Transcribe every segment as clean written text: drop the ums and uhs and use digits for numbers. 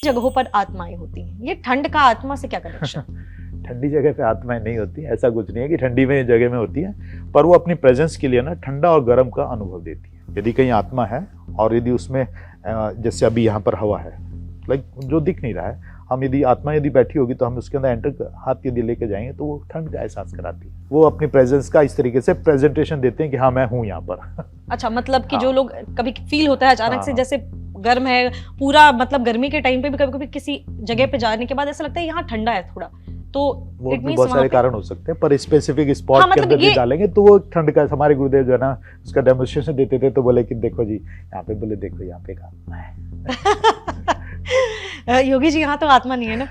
जगहों पर आत्माएं होती हैं, ये ठंड का आत्मा से क्या कनेक्शन? ठंडी जगह पे आत्माएं नहीं होती, ऐसा कुछ नहीं है कि ठंडी में जगह में होती है, पर वो अपनी प्रेजेंस के लिए ना ठंडा और गर्म का अनुभव देती है। यदि कहीं आत्मा है और यदि उसमें जैसे अभी यहाँ पर हवा है, लाइक जो दिख नहीं रहा है, हम यदि आत्मा यदि बैठी होगी तो हम उसके अंदर एंटर हाथ यदि लेके जाएंगे तो वो ठंड का एहसास कराती है। वो अपनी प्रेजेंस का इस तरीके से प्रेजेंटेशन देते हैं कि हाँ मैं हूँ यहाँ पर। अच्छा, मतलब कि हाँ। जो लोग कभी फील होता है अचानक से, जैसे गर्म है पूरा, मतलब गर्मी के टाइम पे भी कभी कभी किसी जगह पे जाने के बाद ऐसा लगता है यहाँ ठंडा है थोड़ा, तो वो भी बहुत सारे कारण हो सकते हैं, पर स्पेसिफिक स्पॉट हाँ, के मतलब अंदर भी डालेंगे तो वो ठंड का। हमारे गुरुदेव जो है ना उसका डेमोन्स्ट्रेशन देते थे तो बोले कि देखो जी यहाँ पे, बोले देखो यहाँ पे एक आत्मा है। योगी जी यहाँ तो आत्मा नहीं है ना?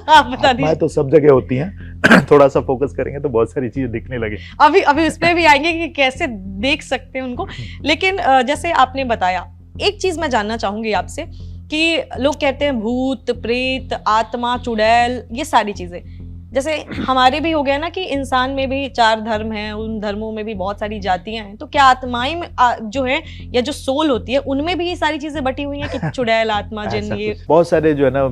आप बता दीजिए। तो सब जगह होती हैं। थोड़ा सा फोकस करेंगे तो बहुत सारी चीजें दिखने लगे। अभी उस पे भी आएंगे कि कैसे देख सकते हैं उनको, लेकिन जैसे आपने बताया, एक चीज मैं जानना चाहूंगी आपसे कि लोग कहते हैं भूत प्रेत आत्मा चुड़ैल ये सारी चीजें, जैसे हमारे भी हो गया ना कि इंसान में भी 4 धर्म हैं, उन धर्मों में भी बहुत सारी जातियां हैं, तो क्या आत्माएं में जो है या जो सोल होती है उनमें भी ये सारी चीजें बटी हुई हैं कि चुड़ैल आत्मा जिन ये बहुत सारे जो है ना,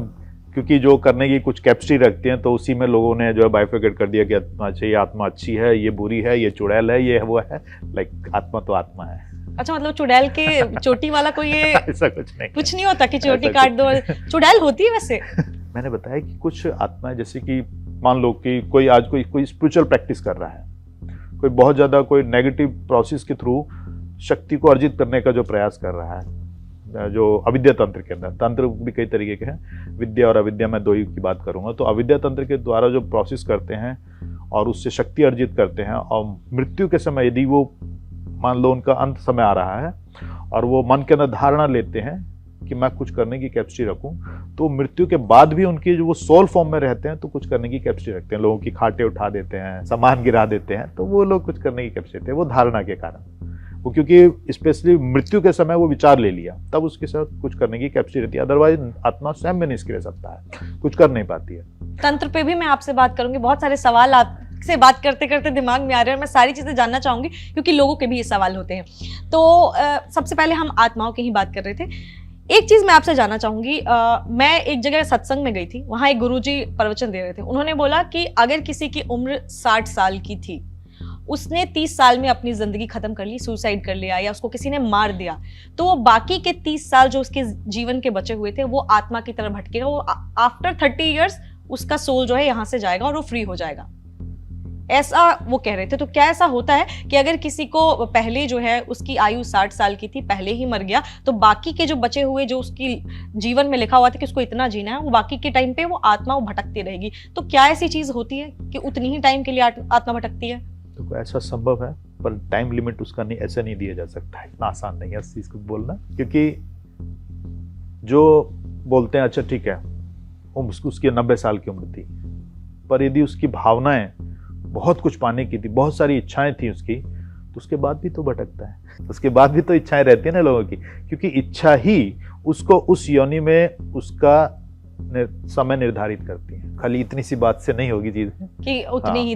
क्योंकि जो करने की कुछ कैपेसिटी रखते हैं तो उसी में लोगों ने जो है बाइफिकेट कर दिया कि अच्छा ये आत्मा अच्छी है, ये बुरी है, ये चुड़ैल है, ये वो है। लाइक आत्मा तो आत्मा है। अच्छा, मतलब चुड़ैल के चोटी वाला कोई ये ऐसा कुछ नहीं होता कि चोटी काट दो? चुड़ैल होती है वैसे? मैंने बताया कि कुछ आत्माएं, जैसे कि मान लो कि कोई आज कोई स्पिरिचुअल प्रैक्टिस कर रहा है, कोई बहुत ज्यादा कोई नेगेटिव प्रोसेस के थ्रू शक्ति को अर्जित करने का जो प्रयास कर रहा है, जो अविद्या तंत्र के अंदर, तंत्र भी कई तरीके के हैं, विद्या और अविद्या, मैं 2 ही की बात करूंगा। तो अविद्या तंत्र के द्वारा जो प्रोसेस करते हैं और उससे शक्ति अर्जित करते हैं, और मृत्यु के समय यदि वो मान लो उनका अंत समय आ रहा है और वो मन के अंदर धारणा लेते हैं कि मैं कुछ करने की कैपेसिटी रखूं, तो मृत्यु के बाद भी उनकी जो वो सोल फॉर्म में रहते हैं तो कुछ करने की कैपेसिटी रखते हैं। लोगों की खाटे उठा देते हैं, सामान गिरा देते हैं, तो वो लोग कुछ करने की कैपेसिटी रखते हैं, वो धारणा के कारण। वो क्योंकि स्पेशली मृत्यु के समय वो विचार ले लिया, तब उसके साथ कुछ करने की कैपेसिटी रहती है। अदरवाइज आत्मा स्वयं में नहीं रह सकता है, कुछ कर नहीं पाती है। तंत्र पे भी मैं आपसे बात करूंगी, बहुत सारे सवाल आपसे बात करते करते दिमाग में आ रहे हैं, मैं सारी चीजें जानना चाहूंगी क्योंकि लोगों के भी ये सवाल होते हैं। तो सबसे पहले हम आत्माओं की ही बात कर रहे थे। एक चीज मैं आपसे जानना चाहूंगी, मैं एक जगह सत्संग में गई थी, वहां एक गुरुजी प्रवचन दे रहे थे। उन्होंने बोला कि अगर किसी की उम्र 60 साल की थी, उसने 30 साल में अपनी जिंदगी खत्म कर ली, सुसाइड कर लिया या उसको किसी ने मार दिया, तो वो बाकी के 30 साल जो उसके जीवन के बचे हुए थे वो आत्मा की तरह भटकेगा। वो आफ्टर 30 ईयर्स उसका सोल जो है यहाँ से जाएगा और वो फ्री हो जाएगा, ऐसा वो कह रहे थे। तो क्या ऐसा होता है कि अगर किसी को पहले जो है उसकी आयु 60 साल की थी, पहले ही मर गया, तो बाकी के जो बचे हुए, जो उसकी जीवन में लिखा हुआ था कि उसको इतना जीना है, वो बाकी के टाइम पे वो आत्मा वो भटकती रहेगी? तो क्या ऐसी चीज होती है कि उतनी ही टाइम के लिए आत्मा भटकती है? तो ऐसा संभव है, पर टाइम लिमिट उसका नहीं, ऐसा नहीं दिया जा सकता है, इतना आसान नहीं है इस चीज को बोलना। क्योंकि जो बोलते हैं अच्छा ठीक है उसकी 90 साल की उम्र थी, पर यदि उसकी भावनाएं बहुत कुछ पाने की थी, बहुत सारी इच्छाएं थी उसकी, तो उसके बाद भी तो भटकता है, उसके बाद भी तो इच्छाएं रहती है ना लोगों की, क्योंकि इच्छा ही उसको उस योनि में उसका समय निर्धारित करती है। खाली इतनी सी बात से नहीं होगी चीज कि उतनी ही